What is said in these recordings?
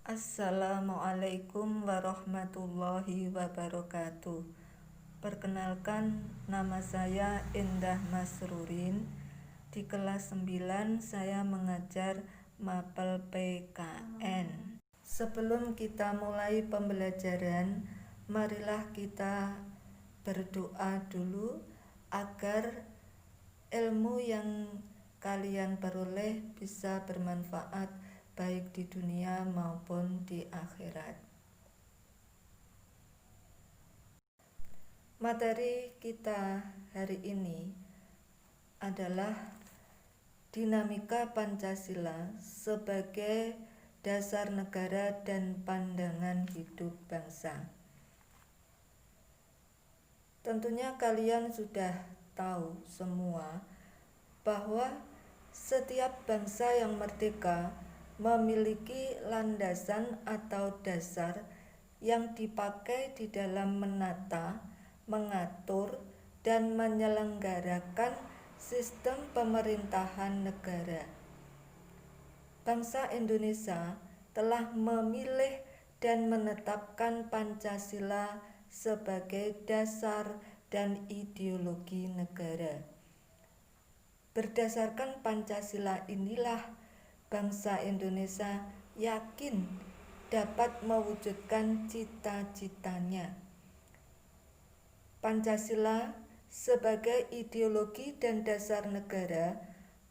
Assalamualaikum warahmatullahi wabarakatuh. Perkenalkan, nama saya Indah Masrurin. Di kelas 9 saya mengajar mapel PKN. Sebelum kita mulai pembelajaran, marilah kita berdoa dulu agar ilmu yang kalian peroleh bisa bermanfaat baik di dunia maupun di akhirat. Materi kita hari ini adalah dinamika Pancasila sebagai dasar negara dan pandangan hidup bangsa. Tentunya kalian sudah tahu semua bahwa setiap bangsa yang merdeka memiliki landasan atau dasar yang dipakai di dalam menata, mengatur, dan menyelenggarakan sistem pemerintahan negara. Bangsa Indonesia telah memilih dan menetapkan Pancasila sebagai dasar dan ideologi negara. Berdasarkan Pancasila inilah bangsa Indonesia yakin dapat mewujudkan cita-citanya. Pancasila sebagai ideologi dan dasar negara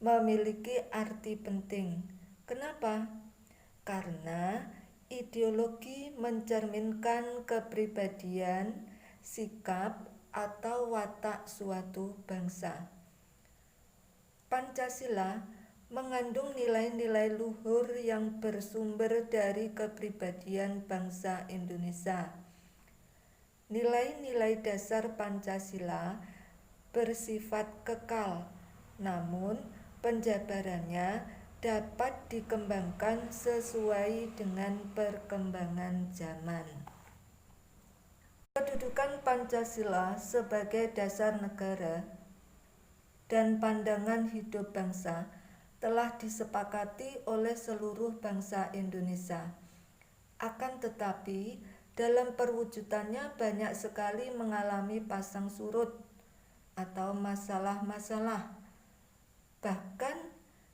memiliki arti penting. Kenapa? Karena ideologi mencerminkan kepribadian, sikap, atau watak suatu bangsa. Pancasila mengandung nilai-nilai luhur yang bersumber dari kepribadian bangsa Indonesia. Nilai-nilai dasar Pancasila bersifat kekal, namun penjabarannya dapat dikembangkan sesuai dengan perkembangan zaman. Kedudukan Pancasila sebagai dasar negara dan pandangan hidup bangsa telah disepakati oleh seluruh bangsa Indonesia. Akan tetapi, dalam perwujudannya banyak sekali mengalami pasang surut atau masalah-masalah. Bahkan,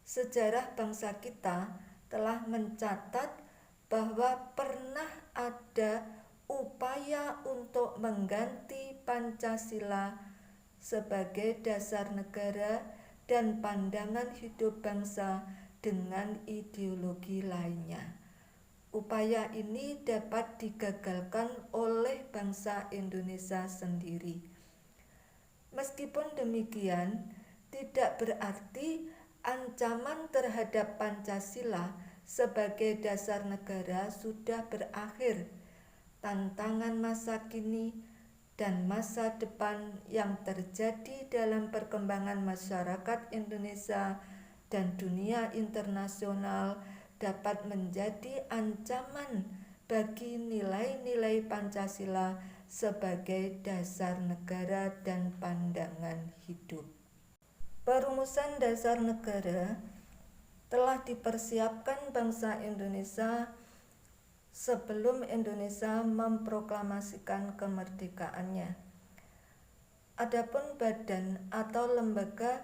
sejarah bangsa kita telah mencatat bahwa pernah ada upaya untuk mengganti Pancasila sebagai dasar negara dan pandangan hidup bangsa dengan ideologi lainnya. Upaya ini dapat digagalkan oleh bangsa Indonesia sendiri. Meskipun demikian, tidak berarti ancaman terhadap Pancasila sebagai dasar negara sudah berakhir. Tantangan masa kini dan masa depan yang terjadi dalam perkembangan masyarakat Indonesia dan dunia internasional dapat menjadi ancaman bagi nilai-nilai Pancasila sebagai dasar negara dan pandangan hidup. Perumusan dasar negara telah dipersiapkan bangsa Indonesia sebelum Indonesia memproklamasikan kemerdekaannya. Adapun badan atau lembaga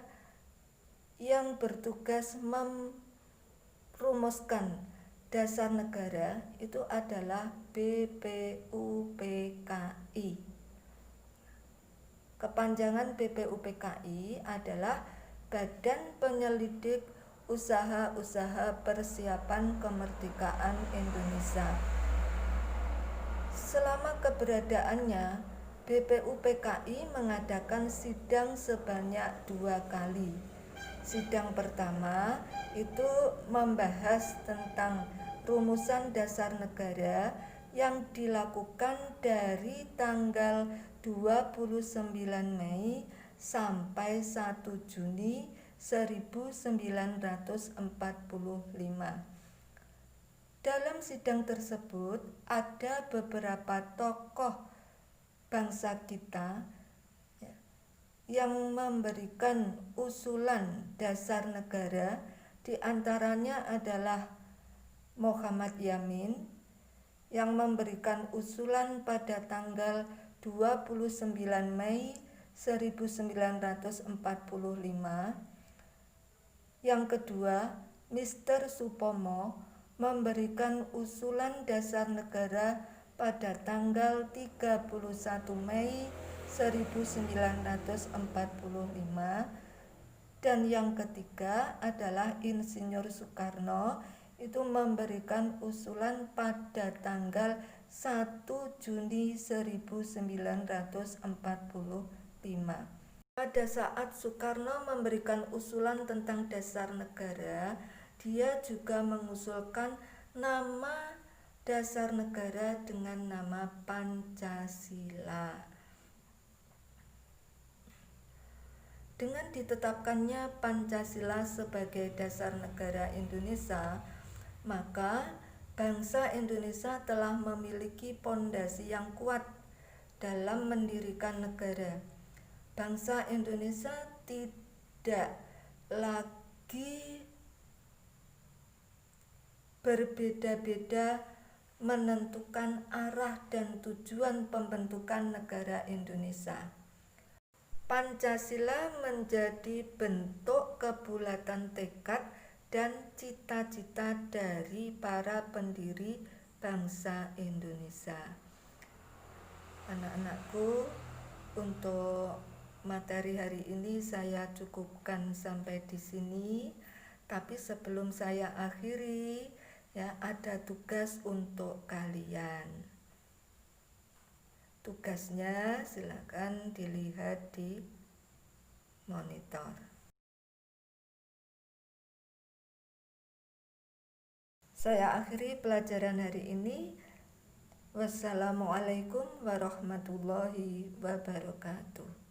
yang bertugas merumuskan dasar negara itu adalah BPUPKI. Kepanjangan BPUPKI adalah Badan Penyelidik Usaha-usaha Persiapan Kemerdekaan Indonesia. Selama keberadaannya, BPUPKI mengadakan sidang sebanyak 2 kali. Sidang pertama itu membahas tentang rumusan dasar negara yang dilakukan dari tanggal 29 Mei sampai 1 Juni 1945. Dalam sidang tersebut ada beberapa tokoh bangsa kita yang memberikan usulan dasar negara, di antaranya adalah Muhammad Yamin yang memberikan usulan pada tanggal 29 Mei 1945. Yang kedua, Mr. Supomo memberikan usulan dasar negara pada tanggal 31 Mei 1945. Dan yang ketiga adalah Insinyur Soekarno itu memberikan usulan pada tanggal 1 Juni 1945. Pada saat Soekarno memberikan usulan tentang dasar negara, dia juga mengusulkan nama dasar negara dengan nama Pancasila. Dengan ditetapkannya Pancasila sebagai dasar negara Indonesia, maka bangsa Indonesia telah memiliki pondasi yang kuat dalam mendirikan negara. Bangsa Indonesia tidak lagi berbeda-beda menentukan arah dan tujuan pembentukan negara Indonesia. Pancasila menjadi bentuk kebulatan tekad dan cita-cita dari para pendiri bangsa Indonesia. Anak-anakku, untuk materi hari ini saya cukupkan sampai di sini. Tapi sebelum saya akhiri, ya, ada tugas untuk kalian. Tugasnya silakan dilihat di monitor. Saya akhiri pelajaran hari ini. Wassalamualaikum warahmatullahi wabarakatuh.